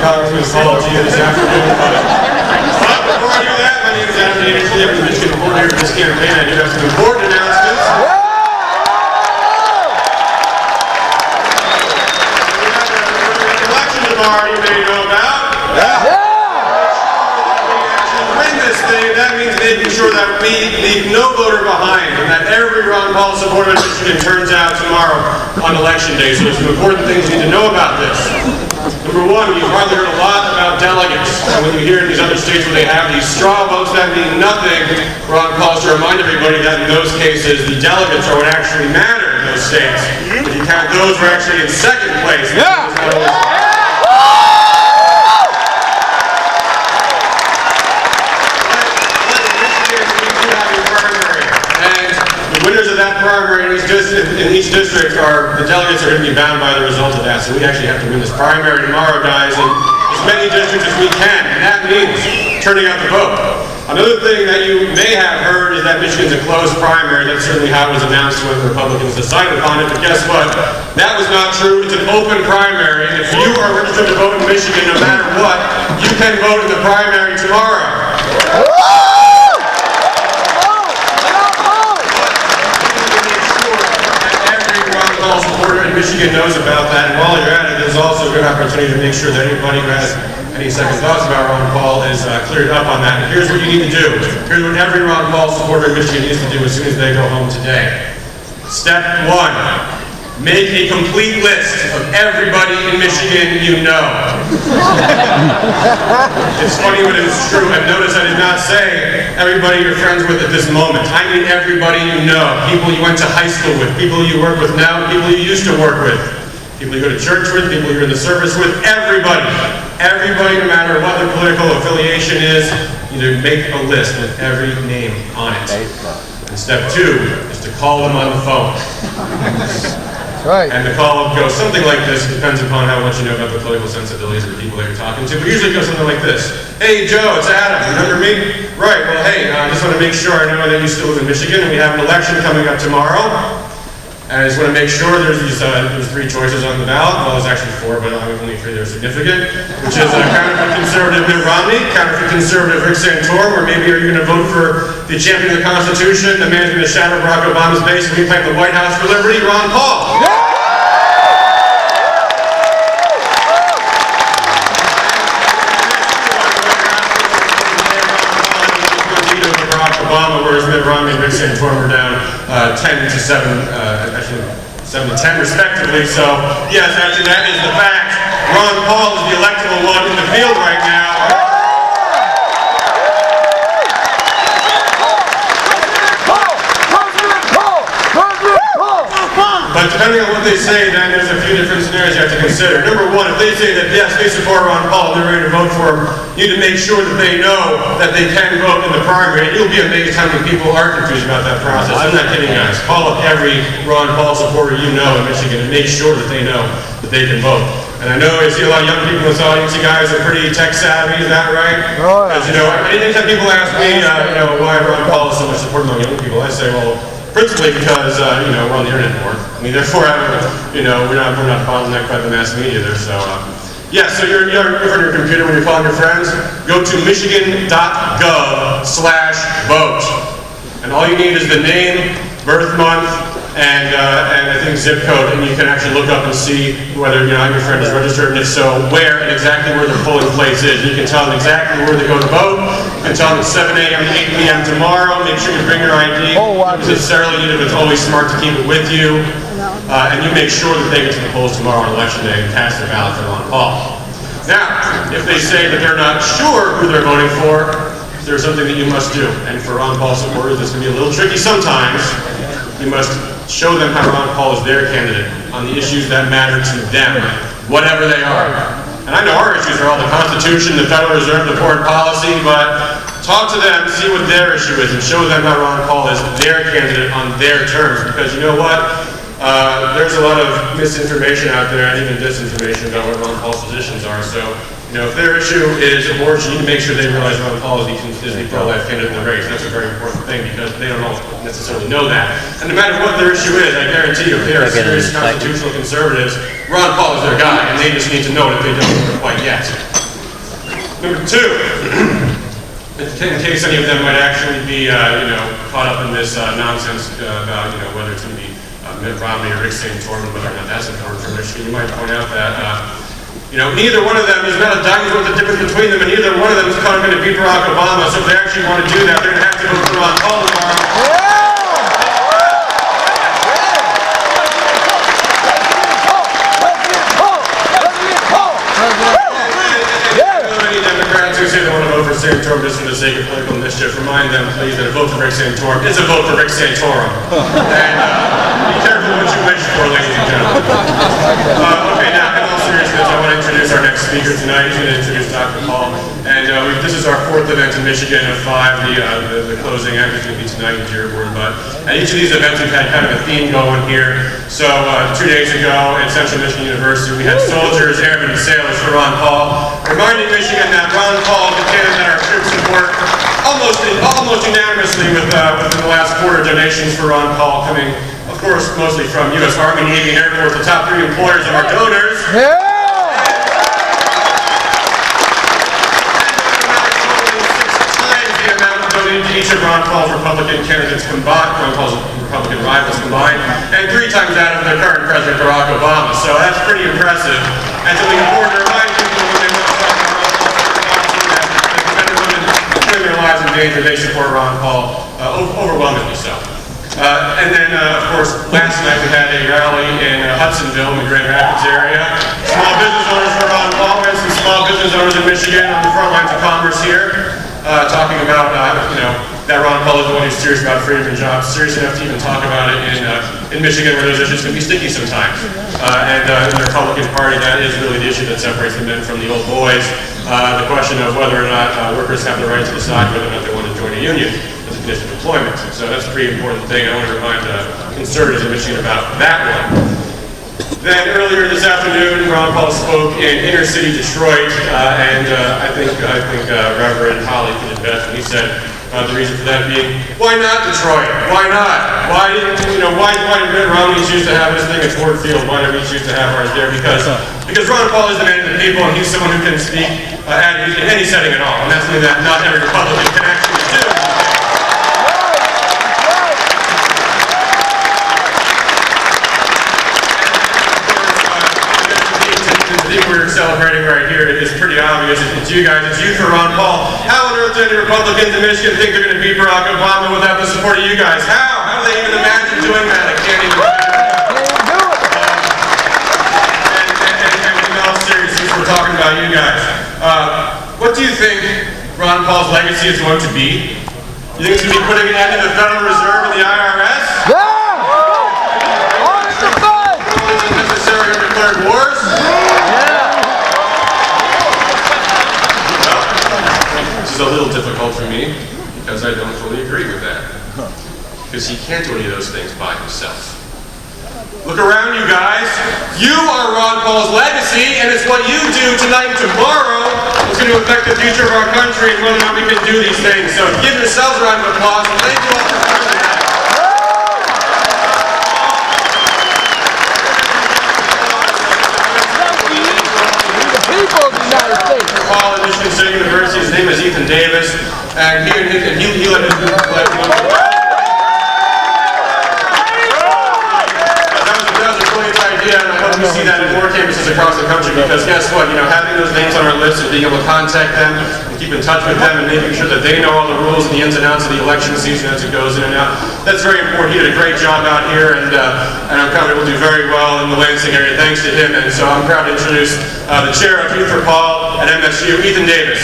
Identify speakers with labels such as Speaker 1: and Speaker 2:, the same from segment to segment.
Speaker 1: Congressman's call to you this afternoon. But before I do that, my name is Adam Dannersley. I'm the Michigan coordinator for this campaign. I do have some important announcements. We have an election tomorrow you may know about. That means making sure that we leave no voter behind and that every Ron Paul supporter in Michigan turns out tomorrow on election day. So there's some important things you need to know about this. Number one, you've probably heard a lot about delegates. And when you hear in these other states where they have these straw votes that mean nothing, Ron Paul's to remind everybody that in those cases, the delegates are what actually matter in those states. If you count those, we're actually in second place. Primary in each district the delegates are going to be bound by the result of that. So we actually have to win this primary tomorrow, guys, in as many districts as we can. And that means turning out the vote. Another thing that you may have heard is that Michigan's a closed primary. That's certainly how it was announced when the Republicans decided upon it. But guess what? That was not true. It's an open primary. And if you are registered to vote in Michigan, no matter what, you can vote in the primary tomorrow. Michigan knows about that, and while you're at it, there's also a good opportunity to make sure that anybody who has any second thoughts about Ron Paul is cleared up on that. And here's what you need to do. Here's what every Ron Paul supporter in Michigan needs to do as soon as they go home today. Step one, make a complete list of everybody in Michigan you know. It's funny, but it's true. And notice I did not say everybody you're friends with at this moment. I mean everybody you know. People you went to high school with, people you work with now, people you used to work with, people you go to church with, people you're in the service with, everybody. Everybody, no matter what their political affiliation is, you make a list with every name on it. And step two is to call them on the phone.
Speaker 2: Right.
Speaker 1: And the call goes something like this. It depends upon how much you know about the political sensibilities of the people that you're talking to. But usually it goes something like this. Hey, Joe, it's Adam. Remember me? Right. Well, hey, I just want to make sure I know that you still live in Michigan. And we have an election coming up tomorrow. And I just want to make sure there's three choices on the ballot. Well, there's actually four, but only three that are significant. Which is counterfeit conservative Mitt Romney, counterfeit conservative Rick Santorum, or maybe are you going to vote for the champion of the Constitution, the man who's going to shatter Barack Obama's base and reclaim the White House for liberty, Ron Paul? Yeah! Obama, whereas Mitt Romney and Rick Santorum were down 10 to 7, actually 7 to 10 respectively. So, yes, actually that is the fact. Ron Paul is the electable one in the field right now. But depending on what they say, then there's a few different scenarios you have to consider. Number one, if they say that yes, they support Ron Paul and they're ready to vote for him, you need to make sure that they know that they can vote in the primary. And you'll be amazed how many people are confused about that process. I'm not kidding, guys. Call up every Ron Paul supporter you know in Michigan and make sure that they know that they can vote. And I know I see a lot of young people in this audience. You guys are pretty tech savvy, is that right?
Speaker 2: Oh, yeah.
Speaker 1: Because anytime people ask me, why Ron Paul is so much support among young people, I say, well, principally because, we're on the internet more. I mean, therefore, we're not bottlenecked by the mass media there. So, so you're in your computer when you're calling your friends. Go to michigan.gov/vote. And all you need is the name, birth month, and I think zip code, and you can actually look up and see whether your friend is registered, and if so, where and exactly where the polling place is. You can tell them exactly where they go to vote. You can tell them it's 7 a.m. to 8 p.m. tomorrow. Make sure you bring your ID. Not necessarily, even if it's always smart to keep it with you. And you make sure that they get to the polls tomorrow on election day and cast their ballot for Ron Paul. Now, if they say that they're not sure who they're voting for, there's something that you must do. And for Ron Paul supporters, this can be a little tricky sometimes. You must show them how Ron Paul is their candidate on the issues that matter to them, whatever they are. And I know our issues are all the Constitution, the Federal Reserve, the foreign policy, but talk to them, see what their issue is, and show them how Ron Paul is their candidate on their terms. Because you know what? There's a lot of misinformation out there, and even disinformation about what Ron Paul's positions are. So, if their issue is abortion, you need to make sure they realize Ron Paul is the pro-life candidate in the race. That's a very important thing because they don't all necessarily know that. And no matter what their issue is, I guarantee you, if they are serious constitutional conservatives, Ron Paul is their guy, and they just need to know it if they don't know it quite yet. Number two, in case any of them might actually be, caught up in this nonsense about, whether it's going to be Mitt Romney or Rick Santorum, whether or not that's important for Michigan, you might point out that, neither one of them is not a dime's worth of difference between them, and neither one of them is going to beat Barack Obama. So if they actually want to do that, they're going to have to vote for Ron Paul tomorrow. Who say they want to vote for Santorum just for the sake of political mischief, remind them, please, that a vote for Rick Santorum is a vote for Rick Santorum. And be careful what you wish for, ladies and gentlemen. Okay, now, in all seriousness, I want to introduce our next speaker tonight. He's going to introduce Dr. Paul. And this is our fourth event in Michigan of 5. The closing act is going to be tonight in Dearborn. But at each of these events, we've had kind of a theme going here. So 2 days ago at Central Michigan University, we had soldiers, airmen, and sailors for Ron Paul, reminding Michigan that Ron Paul is the candidate that our troops support almost unanimously within the last quarter donations for Ron Paul coming, of course, mostly from U.S. Army, Navy, and Air Force, the top 3 employers of our donors.
Speaker 2: Yeah!
Speaker 1: To each of Ron Paul's Republican candidates combined, Ron Paul's Republican rivals combined, and 3 times that of the current President Barack Obama. So that's pretty impressive. And something important to remind people when they want to talk about Ron Paul that the men and women putting their lives in danger, they support Ron Paul overwhelmingly so. And then, of course, last night we had a rally in Hudsonville, in the Grand Rapids area. Small business owners for Ron Paul, and some small business owners in Michigan on the front lines of commerce here. Talking about, that Ron Paul is the one who's serious about freedom and jobs, serious enough to even talk about it in Michigan, where those issues can be sticky sometimes. And in the Republican Party, that is really the issue that separates the men from the old boys. The question of whether or not workers have the right to decide whether or not they want to join a union as a condition of employment. So that's a pretty important thing. I want to remind conservatives in Michigan about that one. Then earlier this afternoon, Ron Paul spoke in inner city Detroit, and I think Reverend Holly put it best when he said the reason for that being, why not Detroit? Why not? Why did Mitt Romney choose to have his thing at Ford Field? Why did we choose to have ours there? Because Ron Paul is the man of the people, and he's someone who can speak in any setting at all, and that's something that not every Republican can actually do. We're celebrating right here. It's pretty obvious. It's you guys. It's you for Ron Paul. How on earth do any Republicans in Michigan think they're going to beat Barack Obama without the support of you guys? How do they even imagine doing that? I can't even do it. And in all seriousness, we're talking about you guys. What do you think Ron Paul's legacy is going to be? You think it's going to be putting an end to the Federal Reserve and the IRS?
Speaker 2: Yeah! On the fight!
Speaker 1: Unnecessary undeclared wars? This is a little difficult for me because I don't fully agree with that. Because he can't do any of those things by himself. Look around, you guys. You are Ron Paul's legacy, and it's what you do tonight and tomorrow that's going to affect the future of our country and whether or not we can do these things. So give yourselves a round of applause, and thank you all for coming tonight. Paul at Michigan State University. His name is Ethan Davis, and he let that was a brilliant idea, and I hope we see that in more campuses across the country. Because guess what? Having those names on our list and being able to contact them and keep in touch with them and making sure that they know all the rules and the ins and outs of the election season as it goes in and out. That's very important. He did a great job out here, and I'm confident we'll do very well in the Lansing area thanks to him. And so I'm proud to introduce the chair of Youth for Paul at MSU, Ethan Davis.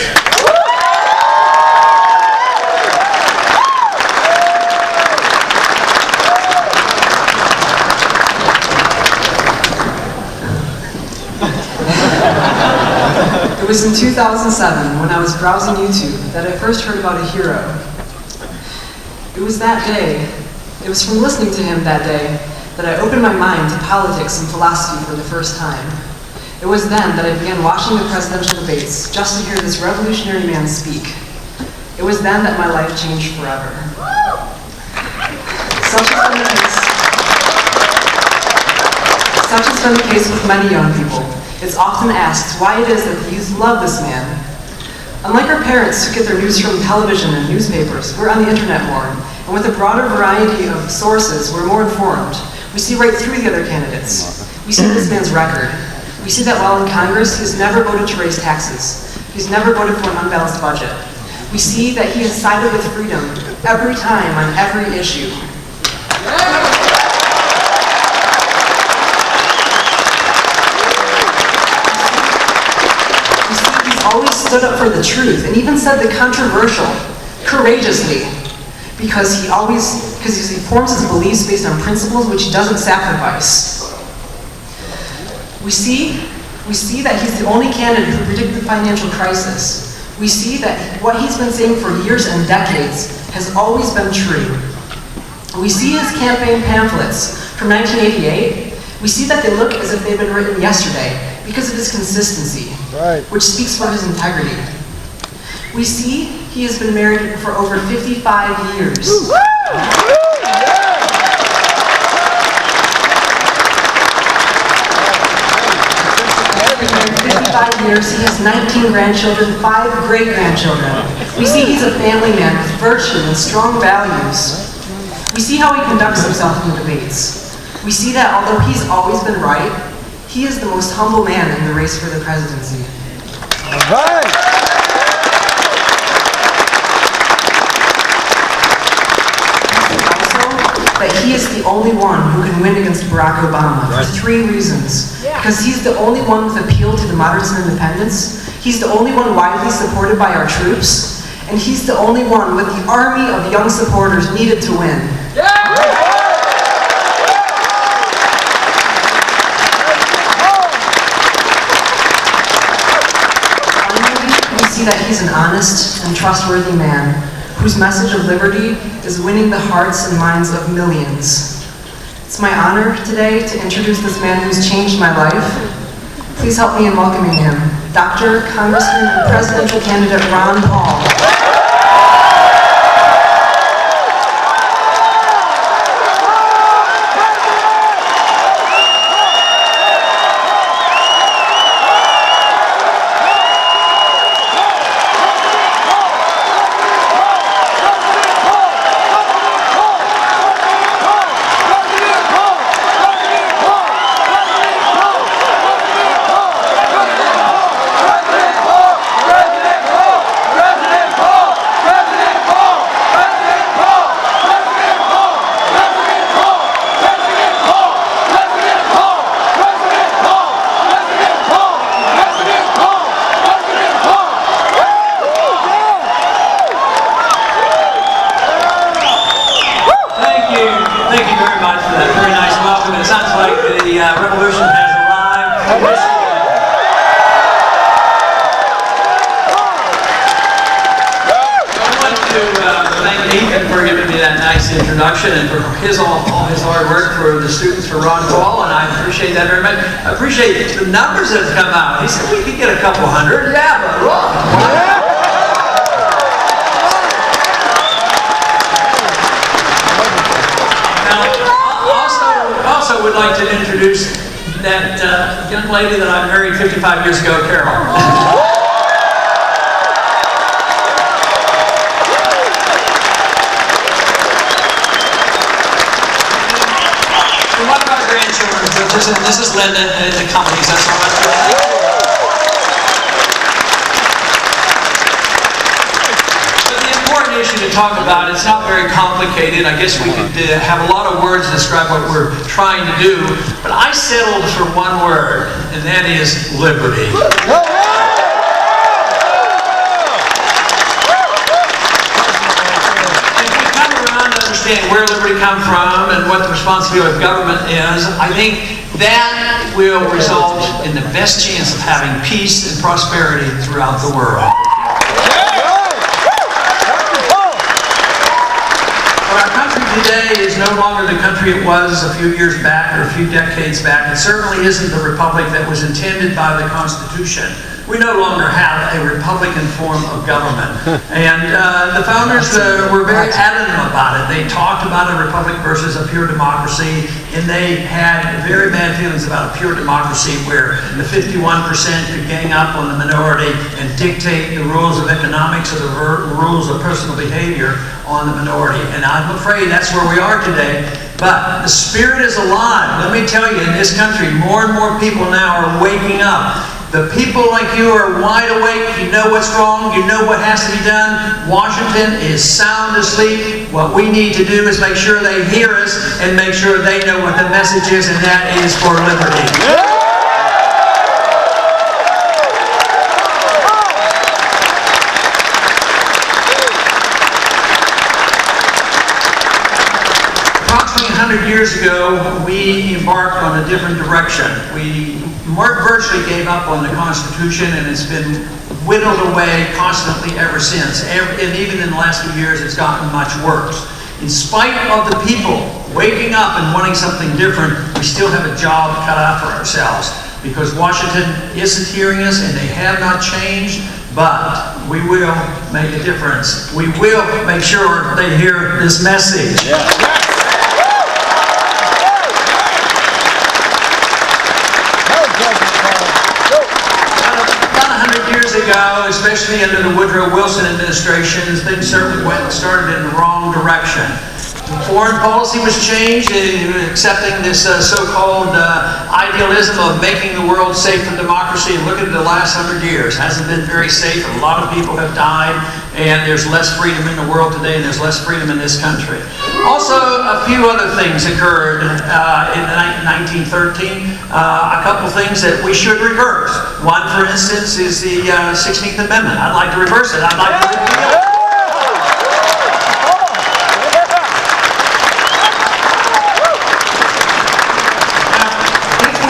Speaker 3: It was in 2007, when I was browsing YouTube, that I first heard about a hero. It was from listening to him that day, that I opened my mind to politics and philosophy for the first time. It was then that I began watching the presidential debates just to hear this revolutionary man speak. It was then that my life changed forever. Such has been the case with many young people. It's often asked why it is that the youth love this man. Unlike our parents who get their news from television and newspapers, we're on the internet more, and with a broader variety of sources, we're more informed. We see right through the other candidates. We see this man's record. We see that while in Congress, he's never voted to raise taxes. He's never voted for an unbalanced budget. We see that he has sided with freedom every time on every issue. We see he's always stood up for the truth and even said the controversial courageously, because he forms his beliefs based on principles which he doesn't sacrifice. We see that he's the only candidate who predicted the financial crisis. We see that what he's been saying for years and decades has always been true. We see his campaign pamphlets from 1988. We see that they look as if they've been written yesterday because of his consistency, which speaks for his integrity. We see he has been married for over 55 years. 55 years, he has 19 grandchildren, 5 great-grandchildren. We see he's a family man with virtue and strong values. We see how he conducts himself in the debates. We see that although he's always been right, he is the most humble man in the race for the presidency. That he is the only one who can win against Barack Obama for 3 reasons. Because he's the only one with appeal to the moderates and independents, he's the only one widely supported by our troops, and he's the only one with the army of young supporters needed to win. Finally, we see that he's an honest and trustworthy man whose message of liberty is winning the hearts and minds of millions. It's my honor today to introduce this man who's changed my life. Please help me in welcoming him, Dr. Congressman and Presidential Candidate Ron Paul.
Speaker 4: Revolution has arrived. I want to thank Ethan for giving me that nice introduction and for all his hard work for the students for Ron Paul, and I appreciate that very much. I appreciate the numbers that have come out. He said we could get a couple hundred. Yeah, but look. Also would like to introduce that young lady that I married 55 years ago, Carol. One of our grandchildren, this is Linda, and the companies, that's all I'm doing. Issue to talk about. It's not very complicated. I guess we could have a lot of words to describe what we're trying to do, but I settled for one word, and that is liberty. If we come around to understand where liberty comes from and what the responsibility of government is, I think that will result in the best chance of having peace and prosperity throughout the world. Our country today is no longer the country it was a few years back or a few decades back. It certainly isn't the republic that was intended by the Constitution. we no longer have a Republican form of government. And the founders were very adamant about it. They talked about a republic versus a pure democracy, and they had very bad feelings about a pure democracy where the 51% could gang up on the minority and dictate the rules of economics or the rules of personal behavior on the minority. And I'm afraid that's where we are today. But the spirit is alive. Let me tell you, in this country, more and more people now are waking up. The people like you are wide awake. You know what's wrong. You know what has to be done. Washington is sound asleep. What we need to do is make sure they hear us and make sure they know what the message is, and that is for liberty. Approximately 100 years ago, we embarked on a different direction. We virtually gave up on the Constitution, and it's been whittled away constantly ever since. And even in the last few years, it's gotten much worse. In spite of the people waking up and wanting something different, we still have a job cut out for ourselves, because Washington isn't hearing us, and they have not changed. But we will make a difference. We will make sure they hear this message. Yeah. Ago, especially under the Woodrow Wilson administrations, things certainly started in the wrong direction. Foreign policy was changed, accepting this so-called idealism of making the world safe for democracy. And look at the last 100 years. It hasn't been very safe. A lot of people have died, and there's less freedom in the world today, and there's less freedom in this country. Also, a few other things occurred in 1913. A couple things that we should reverse. One, for instance, is the 16th Amendment. I'd like to reverse it. I'd like to repeal it.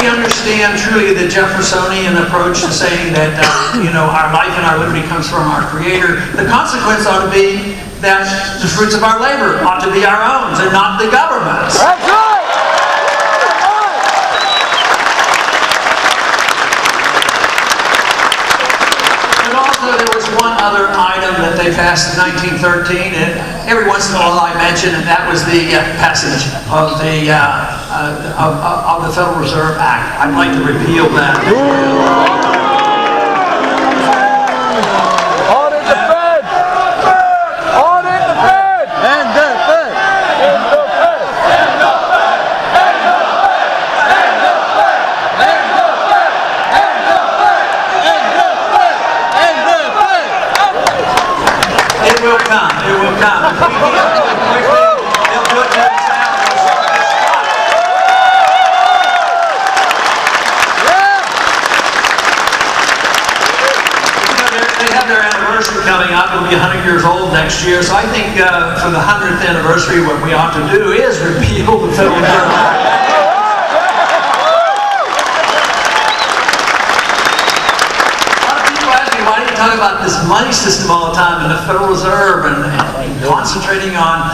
Speaker 4: Understand truly the Jeffersonian approach to saying that our life and our liberty comes from our Creator. The consequence ought to be that the fruits of our labor ought to be our own and not the government's.
Speaker 2: That's right.
Speaker 4: And also there was one other item that they passed in 1913, and every once in a while I mention, and that was the passage of the Federal Reserve Act. I'd like to repeal that.
Speaker 2: Audit the Fed! Audit the Fed! And the Fed! And the Fed! And the Fed! And the Fed! And the Fed! And the Fed! And the Fed! And the Fed! And the Fed!
Speaker 4: It will come. It will come. If we can't do it quickly, they'll do it to themselves. Coming up, it'll be 100 years old next year. So I think for the 100th anniversary, what we ought to do is repeal the Federal Reserve Act. A lot of people ask me, why do you talk about this money system all the time and the Federal Reserve and concentrating on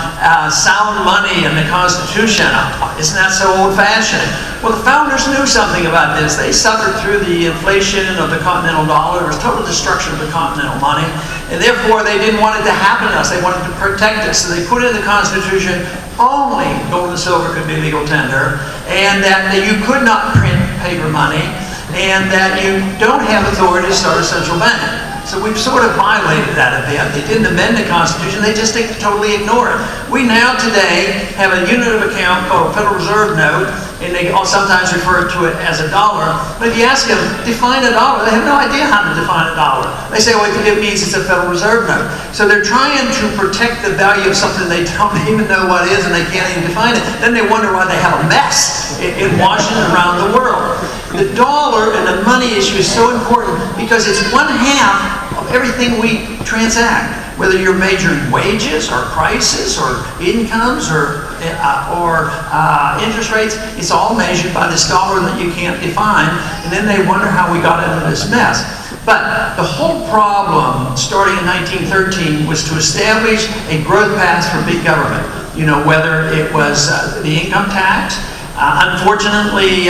Speaker 4: sound money and the Constitution? Isn't that so old-fashioned? Well, the founders knew something about this. They suffered through the inflation of the continental dollar. There was total destruction of the continental money. And therefore, they didn't want it to happen to us. They wanted to protect us. So they put in the Constitution only gold and silver could be legal tender, and that you could not print paper money, and that you don't have authority to start a central bank. So we've sort of violated that a bit. They didn't amend the Constitution, they just totally ignore it. We now today have a unit of account called a Federal Reserve note, and they sometimes refer to it as a dollar. But if you ask them, define a dollar, they have no idea how to define a dollar. They say, well, it means it's a Federal Reserve note. So they're trying to protect the value of something they don't even know what it is, and they can't even define it. Then they wonder why they have a mess in Washington and around the world. The dollar and the money issue is so important because it's 1/2 of everything we transact. Whether you're measuring wages or prices or incomes or interest rates, it's all measured by this dollar that you can't define. And then they wonder how we got into this mess. But the whole problem, starting in 1913, was to establish a growth path for big government. You know, whether it was the income tax. Unfortunately,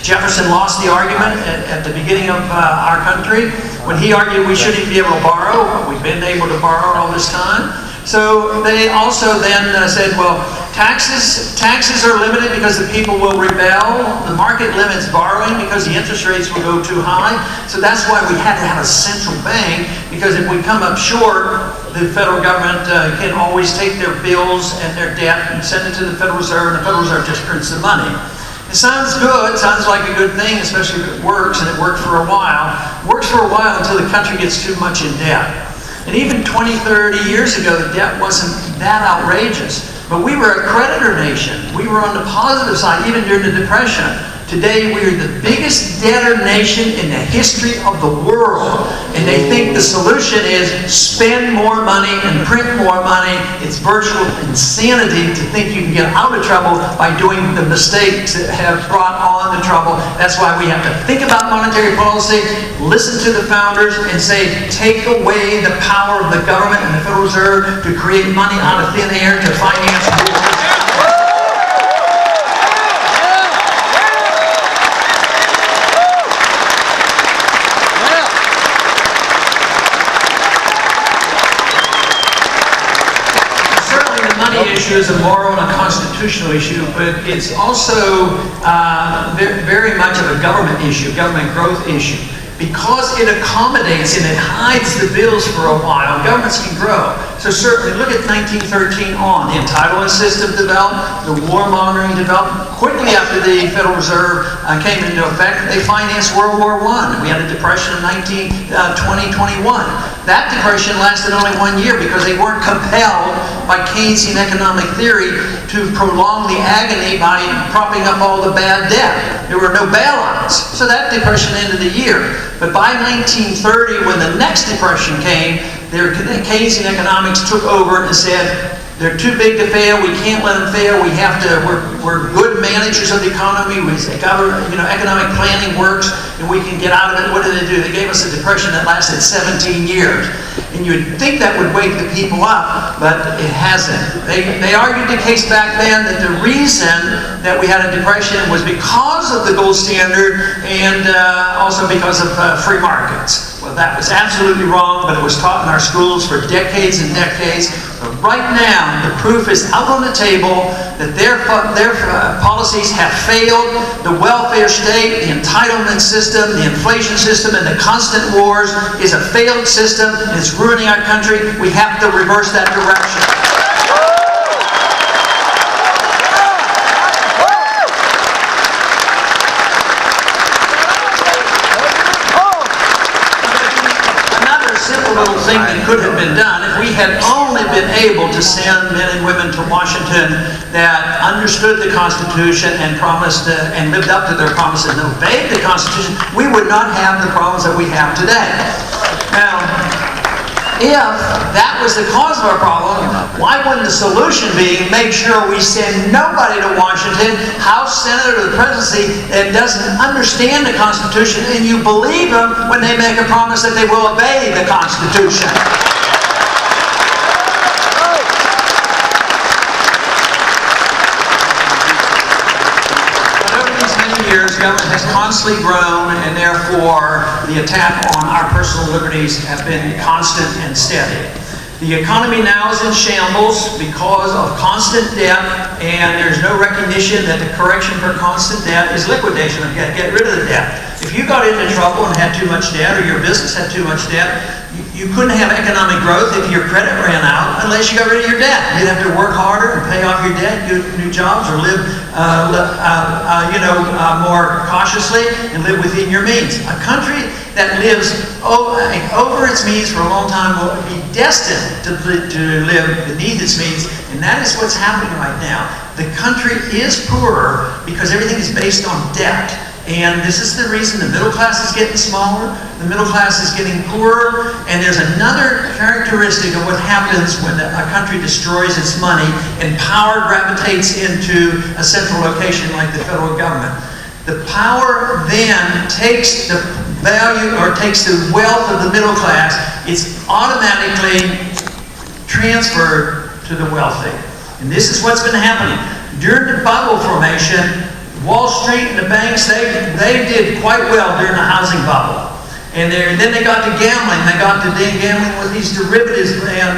Speaker 4: Jefferson lost the argument at the beginning of our country when he argued we shouldn't even be able to borrow. We've been able to borrow all this time. So they also then said, well, taxes are limited because the people will rebel. The market limits borrowing because the interest rates will go too high. So that's why we had to have a central bank, because if we come up short, the federal government can always take their bills and their debt and send it to the Federal Reserve, and the Federal Reserve just prints the money. It sounds good, sounds like a good thing, especially if it works, and it worked for a while. It works for a while until the country gets too much in debt. And even 20, 30 years ago, the debt wasn't that outrageous. But we were a creditor nation. We were on the positive side, even during the Depression. Today, we are the biggest debtor nation in the history of the world. And they think the solution is spend more money and print more money. It's virtual insanity to think you can get out of trouble by doing the mistakes that have brought on the trouble. That's why we have to think about monetary policy, listen to the founders, and say, take away the power of the government and the Federal Reserve to create money out of thin air to finance wars. Issue is a moral and a constitutional issue, but it's also very much of a government issue, government growth issue. Because it accommodates and it hides the bills for a while, governments can grow. So certainly, look at 1913 on. The entitlement system developed, the warmongering developed. Quickly after the Federal Reserve came into effect, they financed World War I. We had a depression in 2021. That depression lasted only 1 year because they weren't compelled by Keynesian economic theory to prolong the agony by propping up all the bad debt. There were no bailouts. So that depression ended the year. But by 1930, when the next depression came, Keynesian economics took over and said, they're too big to fail. We can't let them fail. We have to. We're good managers of the economy. Economic planning works, and we can get out of it. What did they do? They gave us a depression that lasted 17 years, and you'd think that would wake the people up, but it hasn't. They argued the case back then that the reason that we had a depression was because of the gold standard and also because of free markets. Well, that was absolutely wrong, but it was taught in our schools for decades and decades. But right now, the proof is out on the table that their policies have failed. The welfare state, the entitlement system, the inflation system, and the constant wars is a failed system, and it's ruining our country. We have to reverse that direction. Little thing that could have been done if we had only been able to send men and women to Washington that understood the Constitution and promised and lived up to their promises and obeyed the Constitution, we would not have the problems that we have today. Now, if that was the cause of our problem, why wouldn't the solution be make sure we send nobody to Washington, House, Senate, or the presidency that doesn't understand the Constitution, and you believe them when they make a promise that they will obey the Constitution? Government has constantly grown, and therefore the attack on our personal liberties have been constant and steady. The economy now is in shambles because of constant debt, and there's no recognition that the correction for constant debt is liquidation of debt. Get rid of the debt. If you got into trouble and had too much debt, or your business had too much debt, you couldn't have economic growth if your credit ran out unless you got rid of your debt. You'd have to work harder and pay off your debt, do new jobs, or live more cautiously and live within your means. A country that lives over its means for a long time will be destined to live beneath its means, and that is what's happening right now. The country is poorer because everything is based on debt. And this is the reason the middle class is getting smaller, the middle class is getting poorer, and there's another characteristic of what happens when a country destroys its money and power gravitates into a central location like the federal government. The power then takes the value or takes the wealth of the middle class. It's automatically transferred to the wealthy. And this is what's been happening. During the bubble formation, Wall Street and the banks, they did quite well during the housing bubble. And then they got to gambling. They got to gambling with these derivatives, and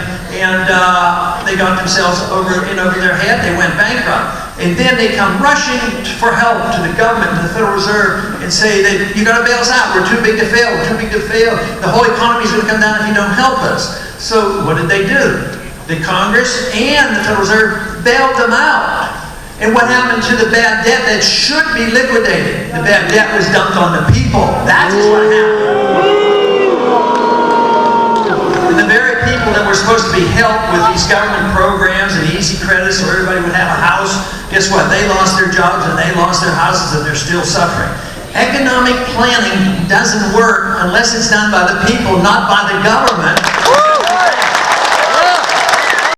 Speaker 4: they got themselves over their head. They went bankrupt. And then they come rushing for help to the government, to the Federal Reserve, and say that you got to bail us out. We're too big to fail. We're too big to fail. The whole economy is going to come down if you don't help us. So what did they do? The Congress and the Federal Reserve bailed them out. And what happened to the bad debt that should be liquidated? The bad debt was dumped on the people. That is what happened. And the very people that were supposed to be helped with these government programs and easy credit so everybody would have a house, guess what? They lost their jobs and they lost their houses and they're still suffering. Economic planning doesn't work unless it's done by the people, not by the government.